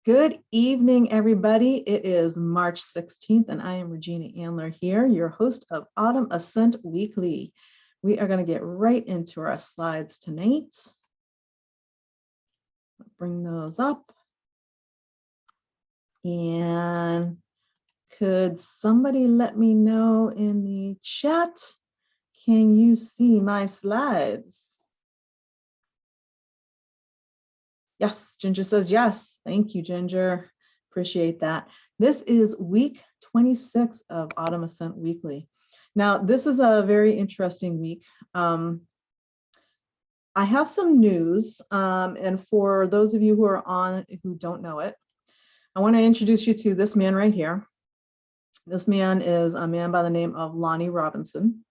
Good evening, everybody. It is March 16th, and I am Regina Andler here, your host of Autumn Ascent Weekly. We are going to get right into our slides tonight. Bring those up. And could somebody let me know in the chat, can you see my slides? Yes, Ginger says yes. Thank you, Ginger. Appreciate that. This is week 26 of Autumn Ascent Weekly. Now, this is a very interesting week. I have some news, and for those of you who are on who don't know it, I want to introduce you to this man right here. This man is a man by the name of Lonnie Robinson.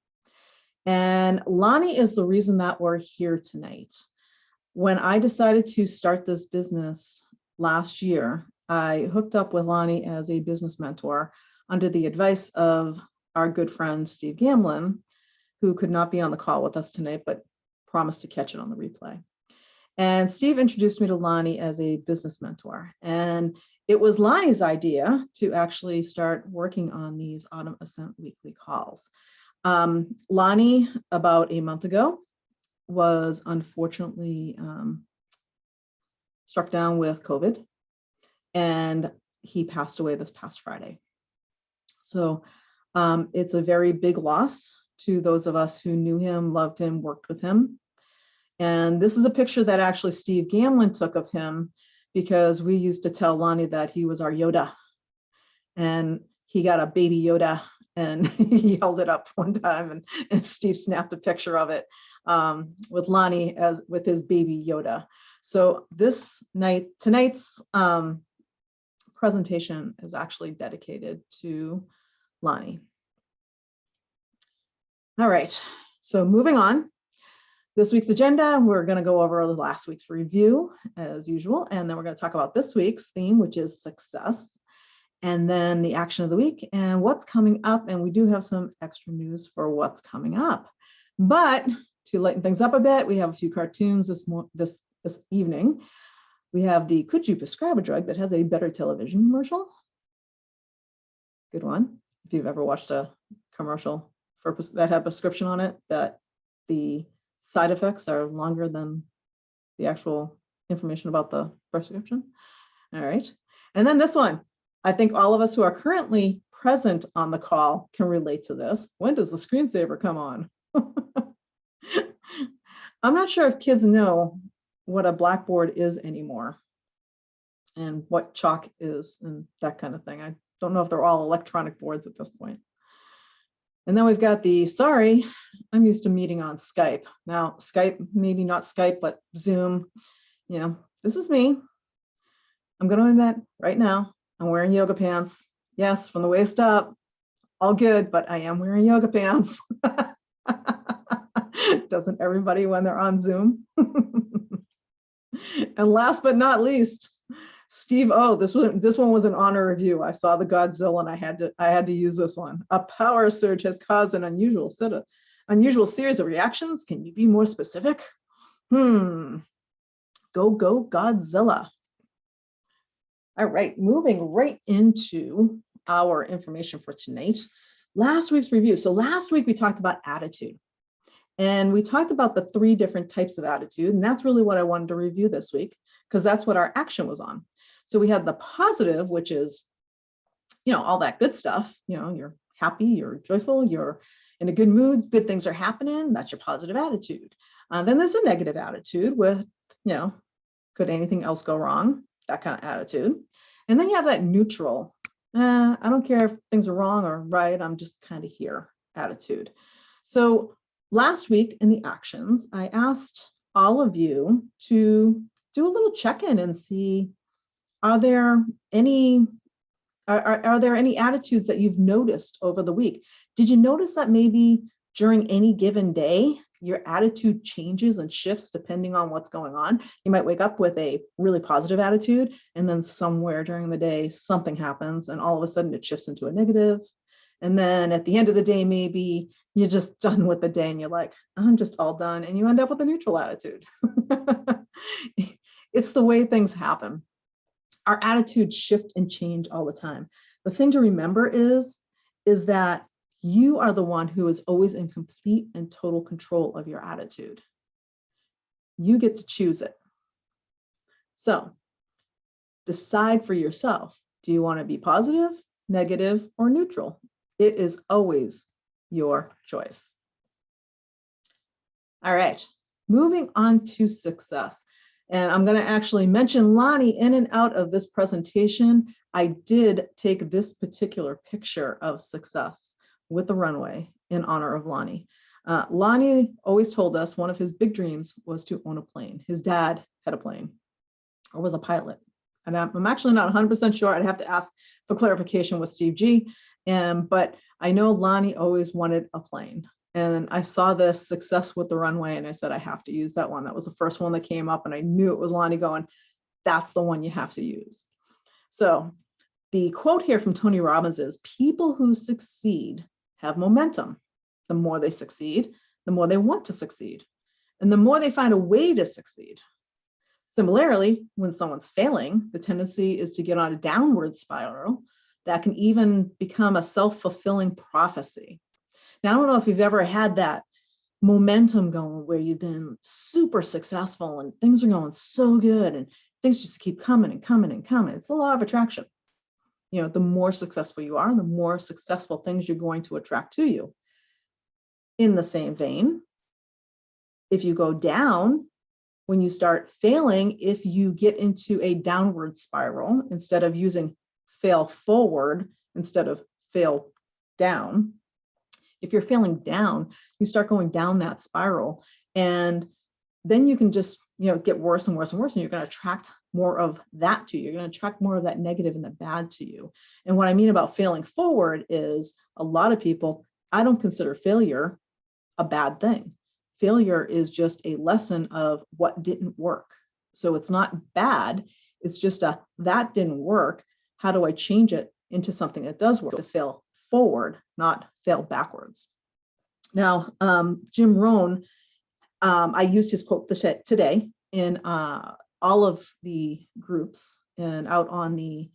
And Lonnie is the reason that we're here tonight. When I decided to start this business last year, I hooked up with Lonnie as a business mentor under the advice of our good friend, Steve Gamlin, who could not be on the call with us tonight, but promised to catch it on the replay. And Steve introduced me to Lonnie as a business mentor. And it was Lonnie's idea to actually start working on these Autumn Ascent Weekly calls. Lonnie, about a month ago, was unfortunately struck down with COVID, and he passed away this past Friday. So it's a very big loss to those of us who knew him, loved him, worked with him. And this is a picture that actually Steve Gamlin took of him, because we used to tell Lonnie that he was our Yoda, and he got a baby Yoda and he held it up one time, and Steve snapped a picture of it with Lonnie as with his baby Yoda. So tonight's presentation is actually dedicated to Lonnie. All right, so moving on. This week's agenda, we're going to go over last week's review as usual, and then we're going to talk about this week's theme, which is success, and then the action of the week and what's coming up. And we do have some extra news for what's coming up. But to lighten things up a bit, we have a few cartoons this evening. We have the Could You Prescribe a Drug that has a better television commercial? Good one. If you've ever watched a commercial that had a prescription on it, that the side effects are longer than the actual information about the prescription. All right. And then this one, I think all of us who are currently present on the call can relate to this. When does the screensaver come on? I'm not sure if kids know what a blackboard is anymore and what chalk is and that kind of thing. I don't know if they're all electronic boards at this point. And then we've got the, sorry, I'm used to meeting on Skype. Now, Skype, maybe not Skype, but Zoom. You know, this is me. I'm going to admit right now, I'm wearing yoga pants. Yes, from the waist up, all good, but I am wearing yoga pants. Doesn't everybody when they're on Zoom? And last but not least, Steve O, this one was an honor review. I saw the Godzilla and I had to use this one. A power surge has caused an unusual series of reactions. Can you be more specific? Go Godzilla. All right, moving right into our information for tonight. Last week's review. So last week we talked about attitude. And we talked about the 3 different types of attitude. And that's really what I wanted to review this week, because that's what our action was on. So we had the positive, which is, all that good stuff. You're happy, you're joyful, you're in a good mood, good things are happening. That's your positive attitude. Then there's a negative attitude with, could anything else go wrong? That kind of attitude. And then you have that neutral, I don't care if things are wrong or right, I'm just kind of here attitude. So last week in the actions, I asked all of you to do a little check-in and see, are there any attitudes that you've noticed over the week? Did you notice that maybe during any given day, your attitude changes and shifts depending on what's going on? You might wake up with a really positive attitude, and then somewhere during the day, something happens, and all of a sudden it shifts into a negative. And then at the end of the day, maybe you're just done with the day and you're like, I'm just all done. And you end up with a neutral attitude. It's the way things happen. Our attitudes shift and change all the time. The thing to remember is that you are the one who is always in complete and total control of your attitude. You get to choose it. So decide for yourself. Do you want to be positive, negative, or neutral? It is always your choice. All right, moving on to success. And I'm going to actually mention Lonnie in and out of this presentation. I did take this particular picture of success with the runway in honor of Lonnie. Lonnie always told us one of his big dreams was to own a plane. His dad had a plane or was a pilot. And I'm actually not 100% sure. I'd have to ask for clarification with Steve G. But I know Lonnie always wanted a plane. And I saw this success with the runway and I said, I have to use that one. That was the first one that came up and I knew it was Lonnie going, that's the one you have to use. So the quote here from Tony Robbins is, people who succeed have momentum. The more they succeed, the more they want to succeed. And the more they find a way to succeed. Similarly, when someone's failing, the tendency is to get on a downward spiral that can even become a self-fulfilling prophecy. Now, I don't know if you've ever had that momentum going where you've been super successful and things are going so good and things just keep coming and coming and coming. It's a law of attraction. You know, the more successful you are, the more successful things you're going to attract to you. In the same vein, if you go down, when you start failing, if you get into a downward spiral, instead of using fail forward, instead of fail down, if you're failing down, you start going down that spiral, and then you can just, get worse and worse and worse, and you're going to attract more of that to you. You're going to attract more of that negative and the bad to you. And what I mean about failing forward is a lot of people, I don't consider failure a bad thing. Failure is just a lesson of what didn't work. So it's not bad. It's just that didn't work. How do I change it into something that does work? To fail forward, not fail backwards. Now, Jim Rohn, I used his quote today in all of the groups and out on the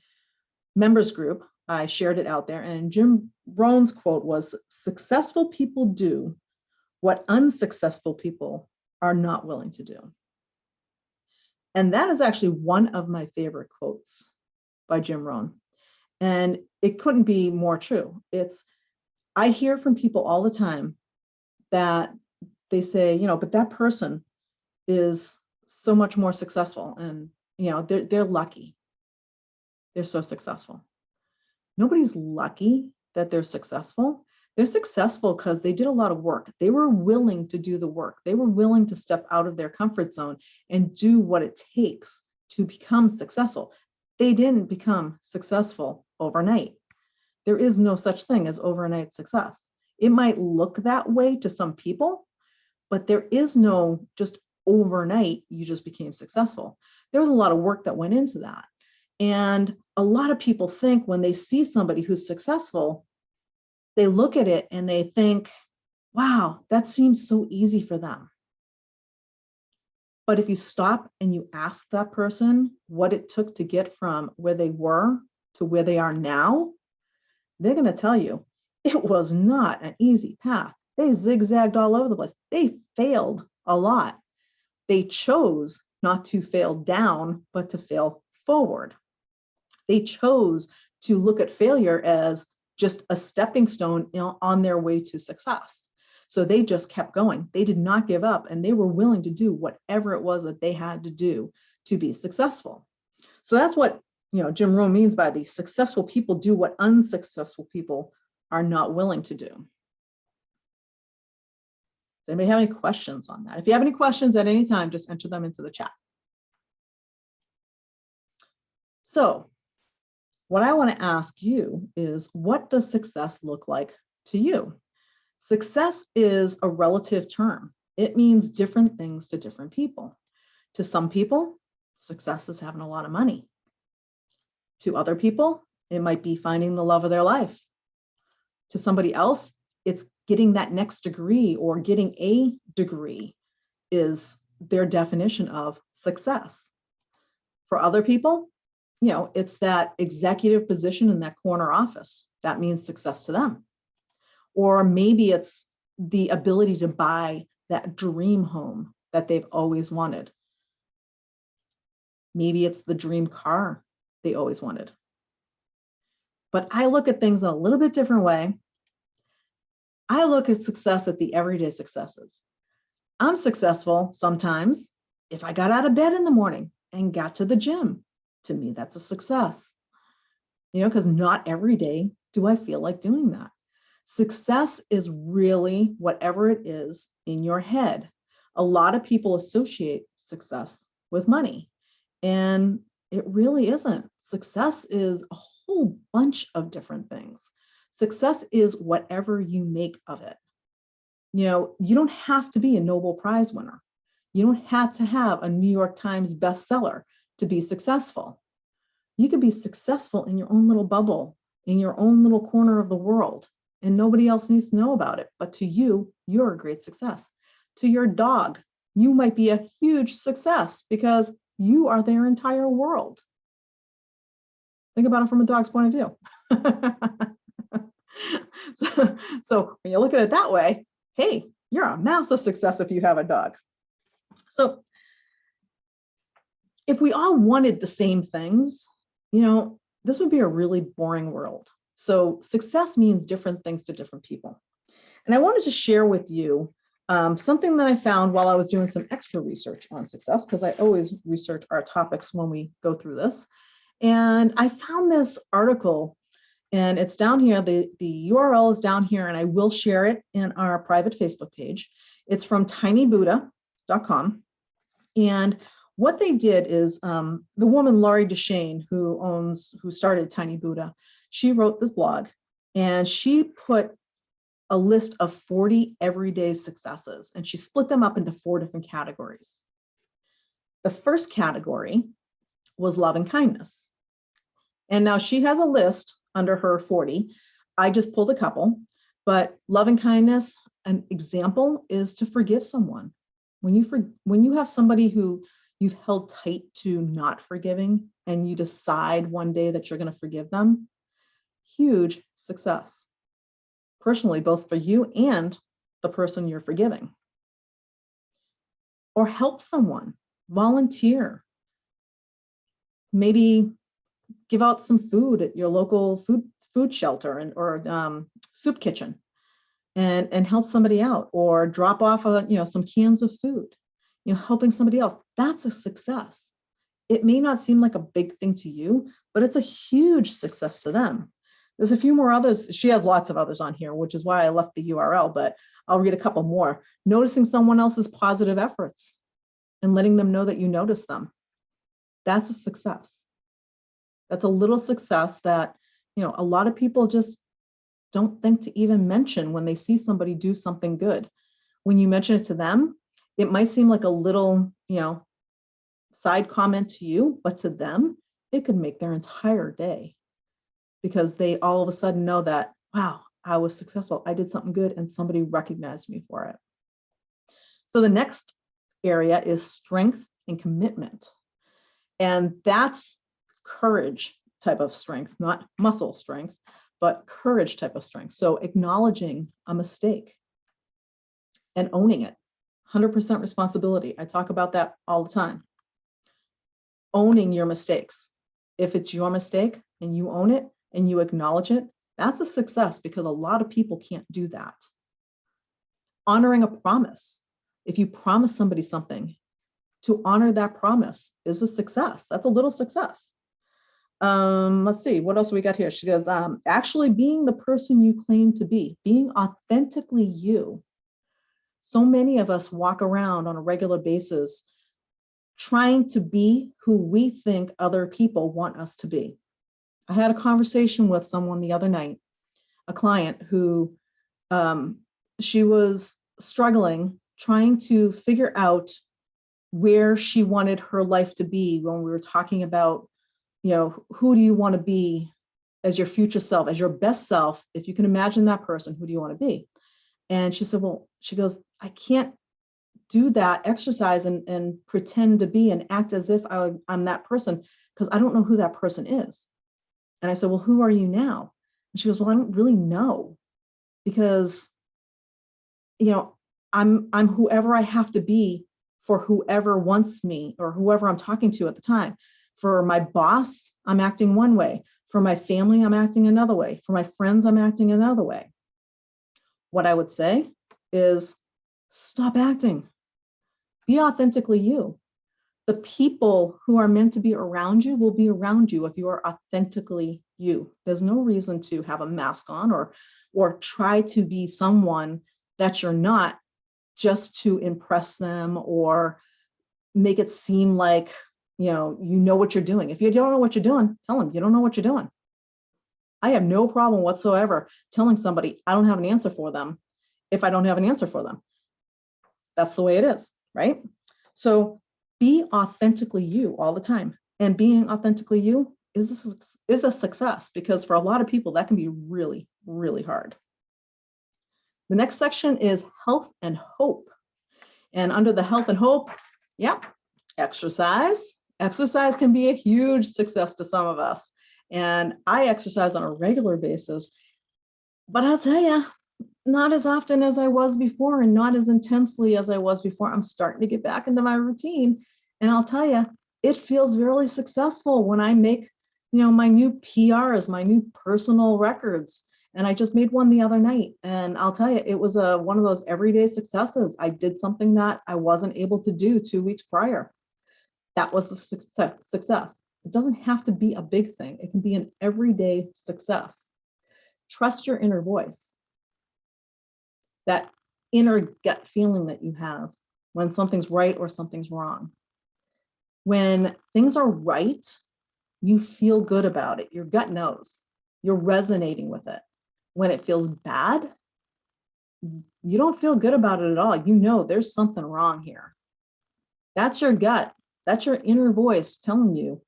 members group. I shared it out there, and Jim Rohn's quote was, "Successful people do what unsuccessful people are not willing to do." And that is actually one of my favorite quotes by Jim Rohn. And it couldn't be more true. I hear from people all the time that they say, but that person is so much more successful and, they're lucky. They're so successful. Nobody's lucky that they're successful. They're successful because they did a lot of work. They were willing to do the work. They were willing to step out of their comfort zone and do what it takes to become successful. They didn't become successful overnight. There is no such thing as overnight success. It might look that way to some people, but there is no just overnight, you just became successful. There was a lot of work that went into that. And a lot of people think when they see somebody who's successful, they look at it and they think, wow, that seems so easy for them. But if you stop and you ask that person what it took to get from where they were to where they are now, they're going to tell you it was not an easy path. They zigzagged all over the place. They failed a lot. They chose not to fail down, but to fail forward. They chose to look at failure as just a stepping stone on their way to success. So they just kept going. They did not give up, and they were willing to do whatever it was that they had to do to be successful. So that's what Jim Rohn means by the successful people do what unsuccessful people are not willing to do. Does anybody have any questions on that? If you have any questions at any time, just enter them into the chat. So what I want to ask you is, what does success look like to you? Success is a relative term. It means different things to different people. To some people, success is having a lot of money. To other people, it might be finding the love of their life. To somebody else, it's getting that next degree, or getting a degree is their definition of success. For other people, it's that executive position in that corner office. That means success to them. Or maybe it's the ability to buy that dream home that they've always wanted. Maybe it's the dream car they always wanted. But I look at things in a little bit different way. I look at success at the everyday successes. I'm successful sometimes if I got out of bed in the morning and got to the gym. To me, that's a success. Because not every day do I feel like doing that. Success is really whatever it is in your head. A lot of people associate success with money, and it really isn't. Success is a whole bunch of different things. Success is whatever you make of it. You don't have to be a Nobel Prize winner. You don't have to have a New York Times bestseller to be successful. You could be successful in your own little bubble, in your own little corner of the world, and nobody else needs to know about it. But to you, you're a great success. To your dog, you might be a huge success because you are their entire world. Think about it from a dog's point of view. So when you look at it that way, hey, you're a massive success if you have a dog. So if we all wanted the same things, this would be a really boring world. So success means different things to different people. And I wanted to share with you something that I found while I was doing some extra research on success, because I always research our topics when we go through this. And I found this article, and it's down here. The URL is down here, and I will share it in our private Facebook page. It's from tinybuddha.com. And what they did is the woman, Laurie Deshane, who started Tiny Buddha, she wrote this blog, and she put a list of 40 everyday successes, and she split them up into 4 different categories. The first category was love and kindness. And now she has a list under her 40. I just pulled a couple, but love and kindness, an example is to forgive someone. When you have somebody who you've held tight to not forgiving, and you decide one day that you're going to forgive them, huge success. Personally, both for you and the person you're forgiving. Or help someone, volunteer. Maybe give out some food at your local food shelter or soup kitchen, and help somebody out, or drop off some cans of food. Helping somebody else, that's a success. It may not seem like a big thing to you, but it's a huge success to them. There's a few more others. She has lots of others on here, which is why I left the URL, but I'll read a couple more. Noticing someone else's positive efforts and letting them know that you notice them. That's a success. That's a little success that, a lot of people just don't think to even mention when they see somebody do something good. When you mention it to them, it might seem like a little, side comment to you, but to them, it could make their entire day, because they all of a sudden know that, wow, I was successful. I did something good and somebody recognized me for it. So the next area is strength and commitment. And that's courage type of strength, not muscle strength, but courage type of strength. So acknowledging a mistake and owning it. 100% responsibility. I talk about that all the time. Owning your mistakes. If it's your mistake and you own it and you acknowledge it, that's a success, because a lot of people can't do that. Honoring a promise. If you promise somebody something, to honor that promise is a success. That's a little success. Let's see, what else we got here? She goes, actually being the person you claim to be, being authentically you. So many of us walk around on a regular basis trying to be who we think other people want us to be. I had a conversation with someone the other night, a client who she was struggling, trying to figure out where she wanted her life to be when we were talking about, who do you want to be as your future self, as your best self? If you can imagine that person, who do you want to be? And she said, well, she goes, I can't do that exercise and pretend to be and act as if I'm that person, because I don't know who that person is. And I said, well, who are you now? And she goes, well, I don't really know, because, I'm whoever I have to be for whoever wants me or whoever I'm talking to at the time. For my boss, I'm acting one way. For my family, I'm acting another way. For my friends, I'm acting another way. What I would say is stop acting. Be authentically you. The people who are meant to be around you will be around you if you are authentically you. There's no reason to have a mask on or try to be someone that you're not, just to impress them or make it seem like you know what you're doing. If you don't know what you're doing, tell them you don't know what you're doing. I have no problem whatsoever telling somebody I don't have an answer for them if I don't have an answer for them. That's the way it is, right? So be authentically you all the time. And being authentically you is a success, because for a lot of people that can be really, really hard. The next section is health and hope. And under the health and hope, exercise. Exercise can be a huge success to some of us. And I exercise on a regular basis, but I'll tell you, not as often as I was before and not as intensely as I was before. I'm starting to get back into my routine. And I'll tell you, it feels really successful when I make, my new PRs, my new personal records. And I just made one the other night. And I'll tell you, it was one of those everyday successes. I did something that I wasn't able to do 2 weeks prior. That was a success. It doesn't have to be a big thing. It can be an everyday success. Trust your inner voice. That inner gut feeling that you have when something's right or something's wrong. When things are right, you feel good about it. Your gut knows. You're resonating with it. When it feels bad, you don't feel good about it at all. You know there's something wrong here. That's your gut. That's your inner voice telling you,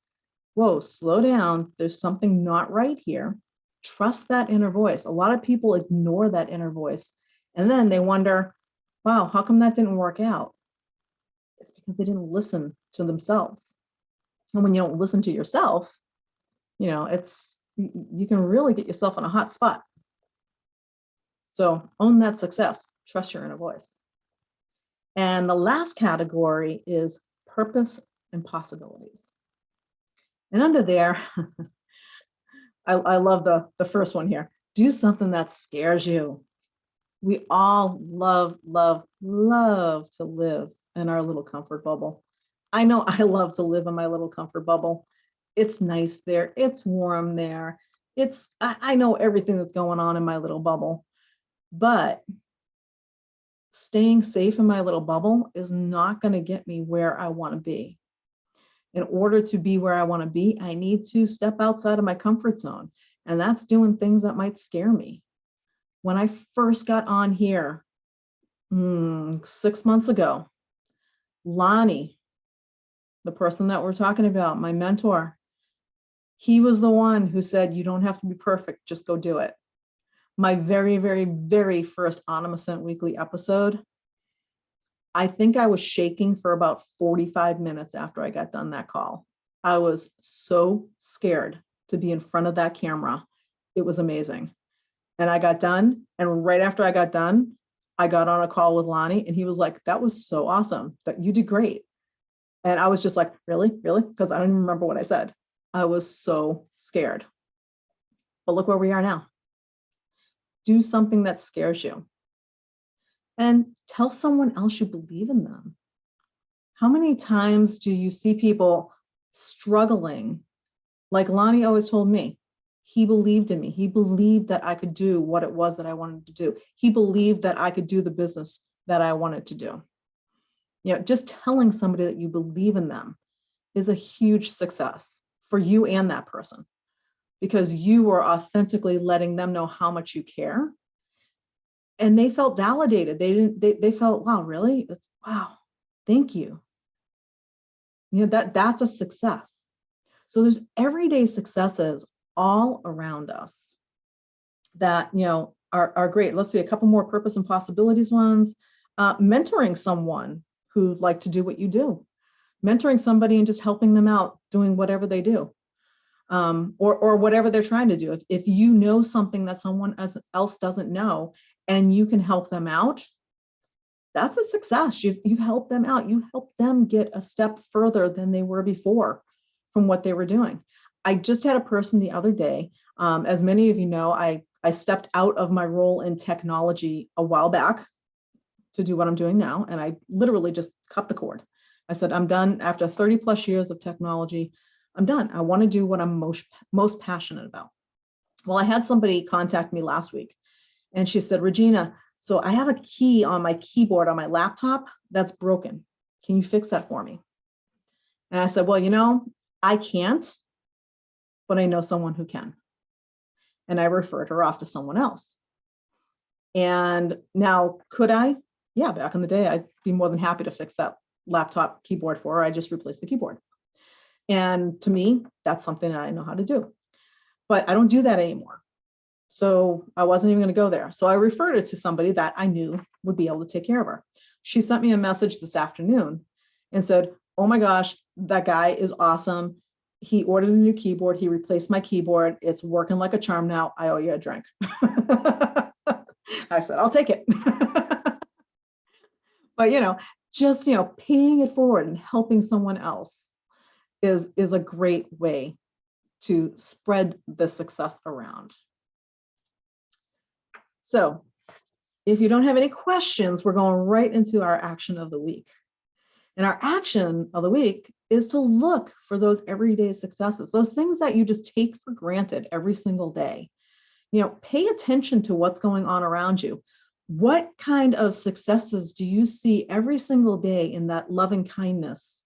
whoa, slow down. There's something not right here. Trust that inner voice. A lot of people ignore that inner voice. And then they wonder, wow, how come that didn't work out? It's because they didn't listen to themselves. And when you don't listen to yourself, you can really get yourself in a hot spot. So own that success. Trust your inner voice. And the last category is purpose and possibilities. And under there, I love the first one here. Do something that scares you. We all love, love, love to live in our little comfort bubble. I know I love to live in my little comfort bubble. It's nice there. It's warm there. I know everything that's going on in my little bubble. But staying safe in my little bubble is not going to get me where I want to be. In order to be where I want to be, I need to step outside of my comfort zone. And that's doing things that might scare me. When I first got on here 6 months ago, Lonnie, the person that we're talking about, my mentor, he was the one who said, you don't have to be perfect, just go do it. My very, very, very first Autumn Ascent Weekly episode, I think I was shaking for about 45 minutes after I got done that call. I was so scared to be in front of that camera. It was amazing. And I got done. And right after I got done, I got on a call with Lonnie and he was like, that was so awesome, that you did great. And I was just like, really? Really? Because I don't even remember what I said. I was so scared. But look where we are now. Do something that scares you. And tell someone else you believe in them. How many times do you see people struggling? Like Lonnie always told me, he believed in me. He believed that I could do what it was that I wanted to do. He believed that I could do the business that I wanted to do. Just telling somebody that you believe in them is a huge success for you and that person, because you are authentically letting them know how much you care. And they felt validated. They felt, wow, really? Wow, thank you. That's a success. So there's everyday successes all around us that, are great. Let's see a couple more purpose and possibilities ones. Mentoring someone who like to do what you do, mentoring somebody and just helping them out doing whatever they do, or whatever they're trying to do. If you know something that someone else doesn't know and you can help them out, that's a success. You've helped them out. You helped them get a step further than they were before from what they were doing. I just had a person the other day. As many of you know, I stepped out of my role in technology a while back to do what I'm doing now. And I literally just cut the cord. I said, I'm done. After 30 plus years of technology, I'm done. I want to do what I'm most passionate about. Well, I had somebody contact me last week and she said, Regina, so I have a key on my keyboard on my laptop that's broken. Can you fix that for me? And I said, well, I can't, but I know someone who can. And I referred her off to someone else. And now, could I? Yeah, back in the day, I'd be more than happy to fix that laptop keyboard for her. I just replaced the keyboard. And to me, that's something that I know how to do. But I don't do that anymore. So I wasn't even going to go there. So I referred her to somebody that I knew would be able to take care of her. She sent me a message this afternoon and said, oh my gosh, that guy is awesome. He ordered a new keyboard. He replaced my keyboard. It's working like a charm now. I owe you a drink. I said, I'll take it. But, just, paying it forward and helping someone else is a great way to spread the success around. So if you don't have any questions, we're going right into our action of the week. And our action of the week is to look for those everyday successes, those things that you just take for granted every single day. Pay attention to what's going on around you. What kind of successes do you see every single day in that loving kindness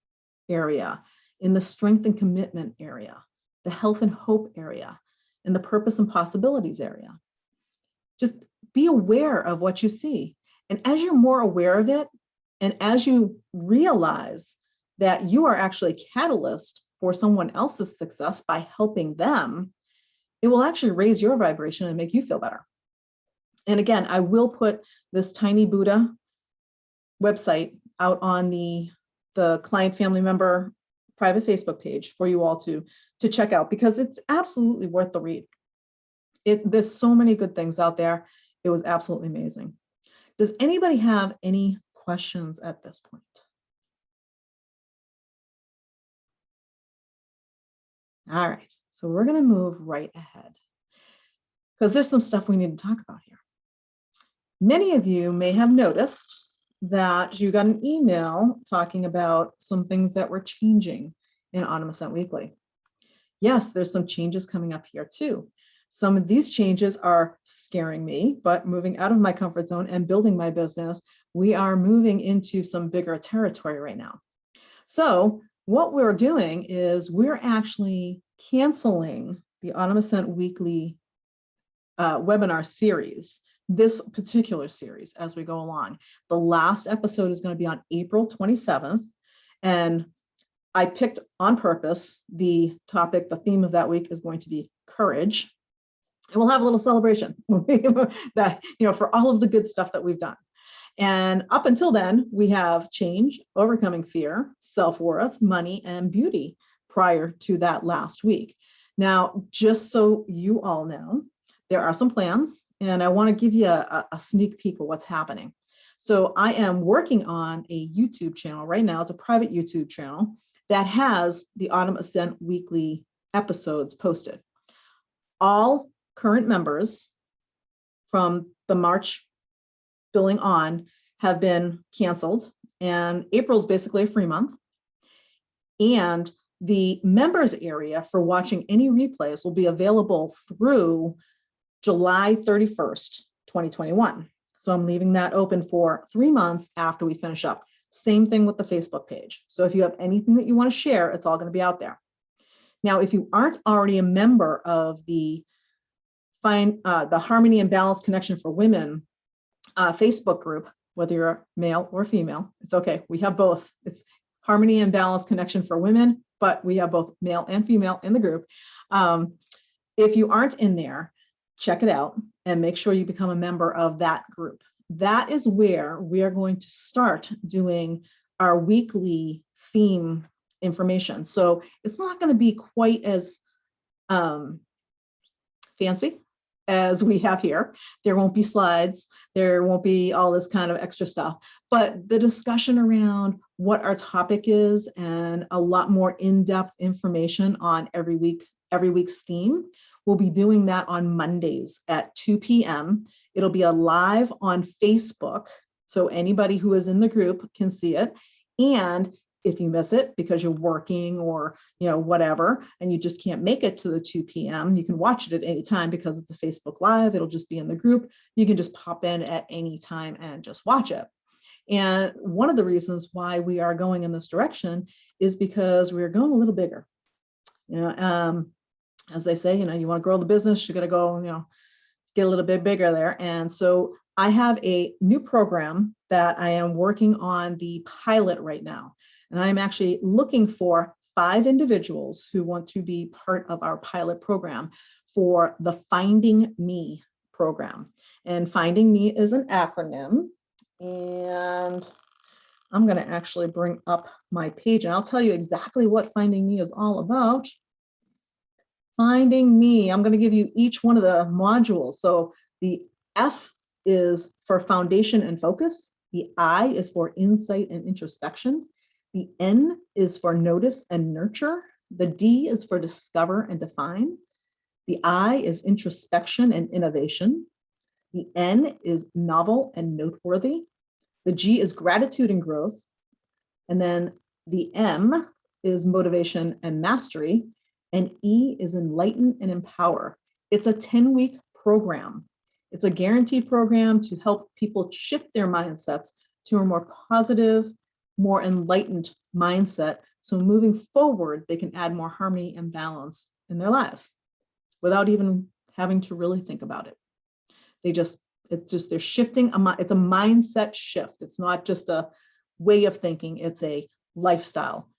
area, in the strength and commitment area, the health and hope area, in the purpose and possibilities area? Just be aware of what you see. And as you're more aware of it, and as you realize that you are actually a catalyst for someone else's success by helping them, it will actually raise your vibration and make you feel better. And again, I will put this Tiny Buddha website out on the client family member private Facebook page for you all to check out, because it's absolutely worth the read. There's so many good things out there. It was absolutely amazing. Does anybody have any questions at this point? All right, so we're going to move right ahead because there's some stuff we need to talk about here. Many of you may have noticed that you got an email talking about some things that were changing in Autumn Ascent Weekly. Yes, there's some changes coming up here too. Some of these changes are scaring me, but moving out of my comfort zone and building my business, we are moving into some bigger territory right now. So what we're doing is we're actually canceling the Autumn Ascent Weekly webinar series, this particular series as we go along. The last episode is going to be on April 27th. And I picked on purpose the topic, the theme of that week is going to be courage. And we'll have a little celebration that, for all of the good stuff that we've done. And up until then, we have change, overcoming fear, self-worth, money, and beauty prior to that last week. Now, just so you all know, there are some plans, and I want to give you a sneak peek of what's happening. So I am working on a YouTube channel right now. It's a private YouTube channel that has the Autumn Ascent Weekly episodes posted. All current members from the March billing on have been canceled, and April is basically a free month. And the members area for watching any replays will be available through July 31st, 2021. So I'm leaving that open for 3 months after we finish up. Same thing with the Facebook page. So if you have anything that you want to share, it's all going to be out there. Now, if you aren't already a member of the Harmony and Balance Connection for Women Facebook group, whether you're male or female, it's okay. We have both. It's Harmony and Balance Connection for Women, but we have both male and female in the group. If you aren't in there, check it out and make sure you become a member of that group. That is where we are going to start doing our weekly theme information. So it's not going to be quite as fancy as we have here. There won't be slides. There won't be all this kind of extra stuff. But the discussion around what our topic is and a lot more in-depth information on every week's theme, we'll be doing that on Mondays at 2 p.m. It'll be a live on Facebook, so anybody who is in the group can see it. And if you miss it because you're working or whatever, and you just can't make it to the 2 p.m., you can watch it at any time because it's a Facebook Live. It'll just be in the group. You can just pop in at any time and just watch it. And one of the reasons why we are going in this direction is because we're going a little bigger. As they say, you want to grow the business, you got to go, get a little bit bigger there. And so I have a new program that I am working on the pilot right now. And I'm actually looking for 5 individuals who want to be part of our pilot program for the Finding Me program. And Finding Me is an acronym. And I'm going to actually bring up my page and I'll tell you exactly what Finding Me is all about. Finding Me, I'm going to give you each one of the modules. So the F is for foundation and focus. The I is for insight and introspection. The N is for notice and nurture. The D is for discover and define. The I is introspection and innovation. The N is novel and noteworthy. The G is gratitude and growth. And then the M is motivation and mastery. And E is enlighten and empower. It's a 10-week program. It's a guaranteed program to help people shift their mindsets to a more positive, more enlightened mindset. So moving forward, they can add more harmony and balance in their lives without even having to really think about it. They're shifting, it's a mindset shift. It's not just a way of thinking, it's a lifestyle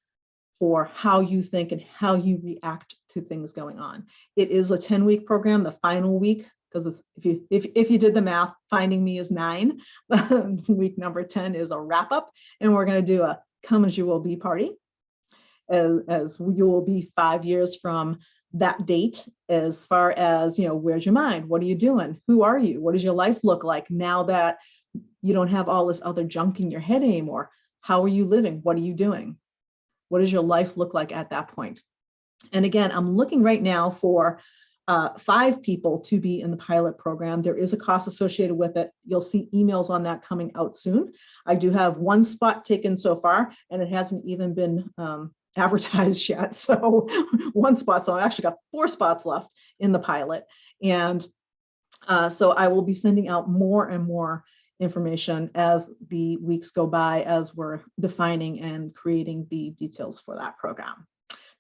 for how you think and how you react to things going on. It is a 10-week program, the final week, because if you did the math, Finding Me is 9. Week number 10 is a wrap up, and we're going to do a come as you will be party, as you will be 5 years from that date. As far as where's your mind? What are you doing? Who are you? What does your life look like now that you don't have all this other junk in your head anymore? How are you living? What are you doing? What does your life look like at that point? And again, I'm looking right now for 5 people to be in the pilot program. There is a cost associated with it. You'll see emails on that coming out soon. I do have 1 spot taken so far, and it hasn't even been advertised yet. So 1 spot. So I actually got 4 spots left in the pilot. And so I will be sending out more and more information as the weeks go by, as we're defining and creating the details for that program.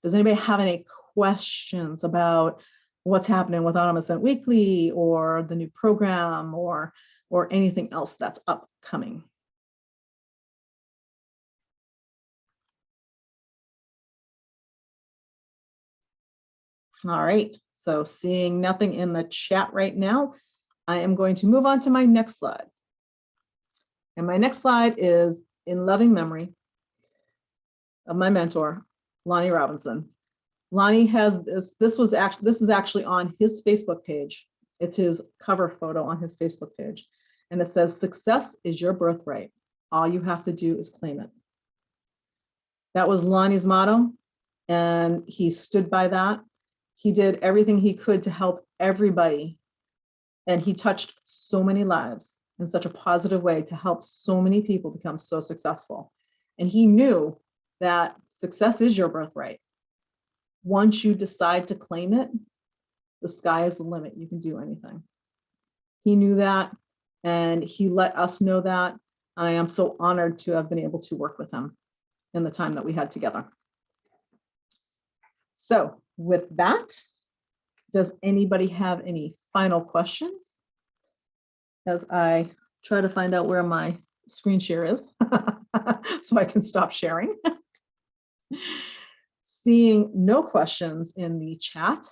Does anybody have any questions about what's happening with Autumn Ascent Weekly or the new program or anything else that's upcoming? All right, so seeing nothing in the chat right now, I am going to move on to my next slide. And my next slide is in loving memory of my mentor, Lonnie Robinson. Lonnie has this is actually on his Facebook page. It's his cover photo on his Facebook page. And it says, "Success is your birthright. All you have to do is claim it." That was Lonnie's motto, and he stood by that. He did everything he could to help everybody, and he touched so many lives in such a positive way to help so many people become so successful. And he knew that success is your birthright. Once you decide to claim it, the sky is the limit. You can do anything. He knew that, and he let us know that. And I am so honored to have been able to work with him in the time that we had together. So with that, does anybody have any final questions as I try to find out where my screen share is so I can stop sharing? Seeing no questions in the chat,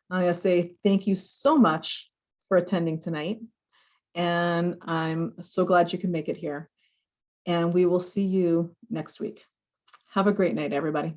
I'm going to say thank you so much for attending tonight. And I'm so glad you can make it here. and we will see you next week. Have a great night, everybody.